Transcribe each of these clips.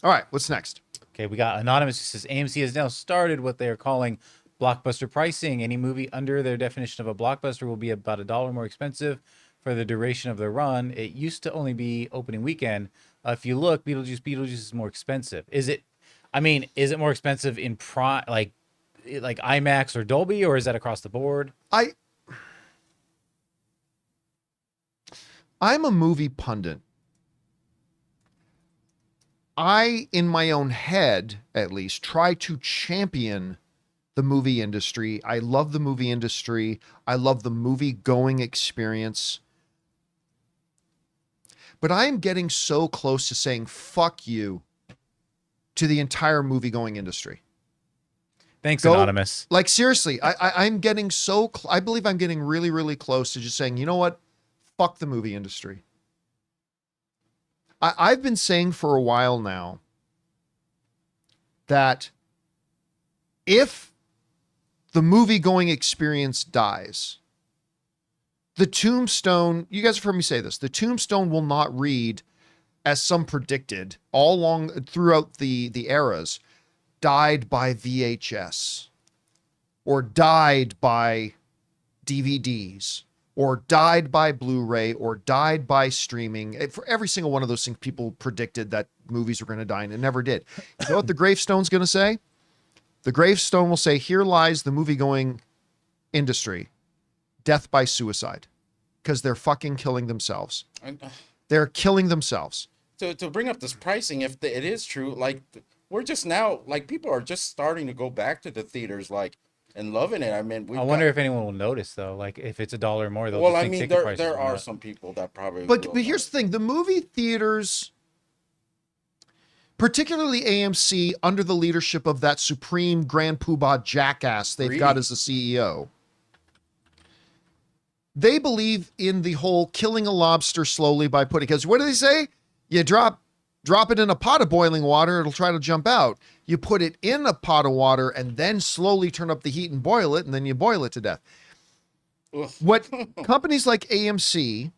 All right, what's next? Okay, we got Anonymous who says AMC has now started what they are calling blockbuster pricing. Any movie under their definition of a blockbuster will be about $1 more expensive for the duration of the run. It used to only be opening weekend. If you look, Beetlejuice is more expensive. Is it? I mean, is it more expensive in like IMAX or Dolby, or is that across the board? I I'm a movie pundit. I, in my own head, at least, try to champion the movie industry. I love the movie industry. I love the movie going experience. But I am getting so close to saying fuck you to the entire movie going industry. Thanks, Go, Anonymous. like, seriously, I'm getting I believe I'm getting really, really close to just saying, you know what? Fuck the movie industry. I've been saying for a while now that if the movie going experience dies, the tombstone, you guys have heard me say this, the tombstone will not read, as some predicted all along throughout the eras, died by VHS or died by DVDs or died by Blu-ray or died by streaming. For every single one of those things, people predicted that movies were going to die, and it never did. You know what the gravestone's going to say? The gravestone will say, here lies the movie-going industry, death by suicide, because they're fucking killing themselves. They're killing themselves. To bring up this pricing, if it is true, like we're just now, like people are just starting to go back to the theaters, like and loving it. I mean, I wonder if anyone will notice though. Like if it's $1 more, they'll well, just I think mean, ticket prices there went are up. some people that probably But will here's the not. thing: the movie theaters, particularly AMC, under the leadership of that supreme grand poobah jackass they've got Greedy. as the CEO, they believe in the whole killing a lobster slowly by putting. Because what do they say? You drop it in a pot of boiling water, it'll try to jump out. You put it in a pot of water and then slowly turn up the heat and boil it, and then you boil it to death. Ugh. What companies like AMC,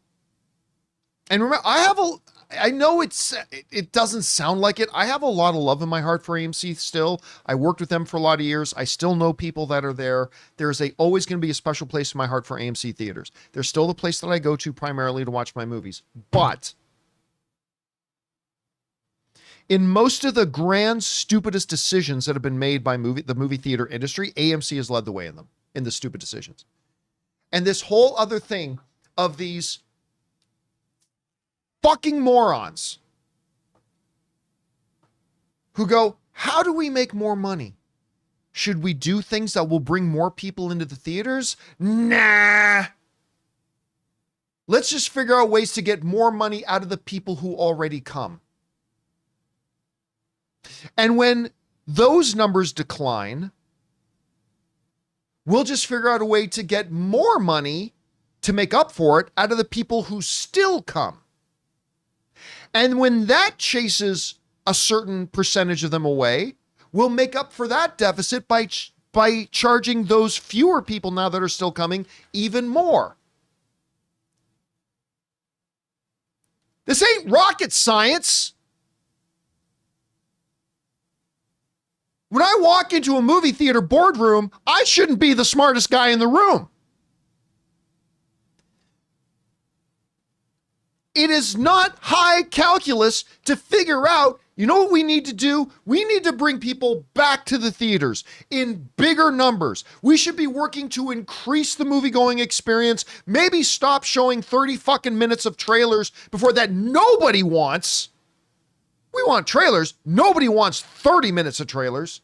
and remember, I know it doesn't sound like it. I have a lot of love in my heart for AMC still. I worked with them for a lot of years. I still know people that are there. There's always going to be a special place in my heart for AMC theaters. They're still the place that I go to primarily to watch my movies. But in most of the grand, stupidest decisions that have been made by the movie theater industry, AMC has led the way in them, in the stupid decisions. And this whole other thing of these fucking morons who go, how do we make more money? Should we do things that will bring more people into the theaters? Nah. Let's just figure out ways to get more money out of the people who already come. And when those numbers decline, we'll just figure out a way to get more money to make up for it out of the people who still come. And when that chases a certain percentage of them away, we'll make up for that deficit by charging those fewer people now that are still coming even more. This ain't rocket science. When I walk into a movie theater boardroom, I shouldn't be the smartest guy in the room. It is not high calculus to figure out, you know what we need to do? We need to bring people back to the theaters in bigger numbers. We should be working to increase the movie-going experience, maybe stop showing 30 fucking minutes of trailers before that nobody wants. We want trailers. Nobody wants 30 minutes of trailers.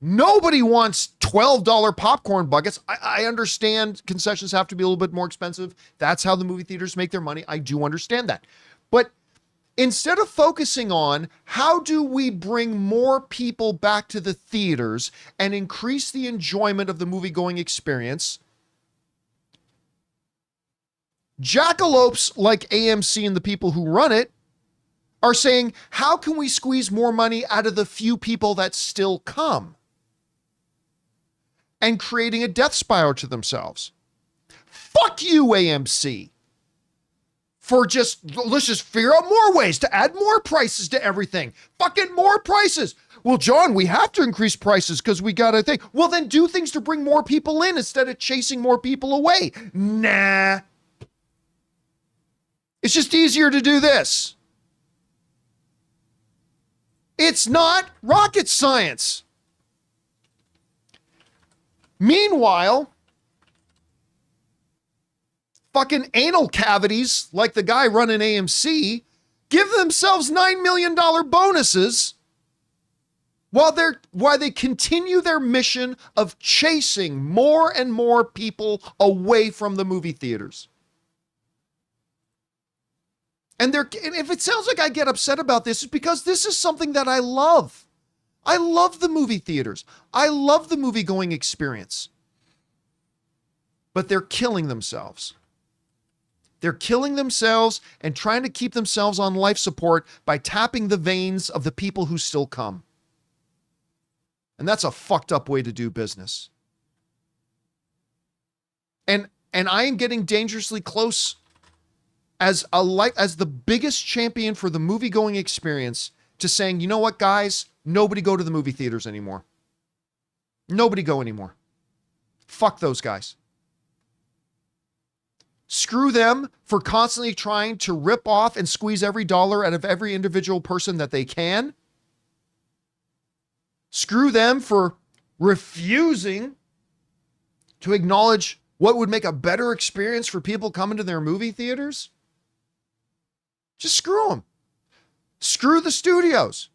Nobody wants $12 popcorn buckets. I understand concessions have to be a little bit more expensive. That's how the movie theaters make their money. I do understand that. But instead of focusing on how do we bring more people back to the theaters and increase the enjoyment of the movie-going experience, jackalopes like AMC and the people who run it are saying, how can we squeeze more money out of the few people that still come? And creating a death spiral to themselves. Fuck you, AMC. let's just figure out more ways to add more prices to everything. Fucking more prices. Well, John, we have to increase prices because we got to think. Well, then do things to bring more people in instead of chasing more people away. Nah. It's just easier to do this. It's not rocket science. Meanwhile, fucking anal cavities like the guy running AMC give themselves $9 million bonuses while they continue their mission of chasing more and more people away from the movie theaters. And if it sounds like I get upset about this, it's because this is something that I love. I love the movie theaters. I love the movie going experience. But they're killing themselves. They're killing themselves and trying to keep themselves on life support by tapping the veins of the people who still come. And that's a fucked up way to do business. And I am getting dangerously close as the biggest champion for the movie going experience to saying, you know what, guys, nobody go to the movie theaters anymore. Nobody go anymore. Fuck those guys. Screw them for constantly trying to rip off and squeeze every dollar out of every individual person that they can. Screw them for refusing to acknowledge what would make a better experience for people coming to their movie theaters. Just screw them. Screw the studios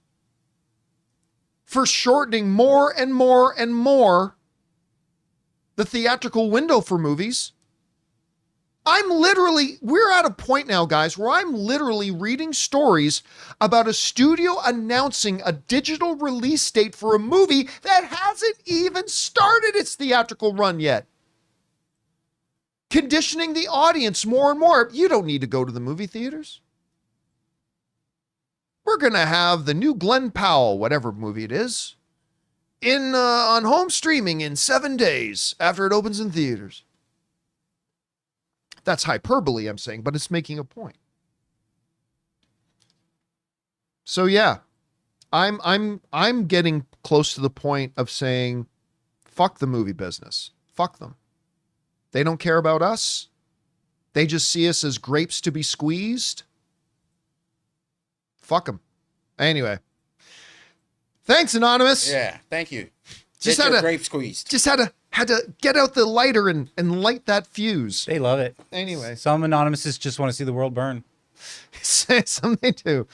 for shortening more and more and more the theatrical window for movies. We're at a point now, guys, where I'm literally reading stories about a studio announcing a digital release date for a movie that hasn't even started its theatrical run yet. Conditioning the audience more and more. You don't need to go to the movie theaters. We're going to have the new Glenn Powell, whatever movie it is, on home streaming in 7 days after it opens in theaters. That's hyperbole, I'm saying, but it's making a point. So yeah, I'm getting close to the point of saying, fuck the movie business. Fuck them. They don't care about us. They just see us as grapes to be squeezed. Fuck them. Anyway. Thanks, Anonymous. Yeah, thank you. Just Get had your to- grape squeezed. Just had to get out the lighter and light that fuse. They love it. Anyway. Some anonymouses just want to see the world burn. Some they do.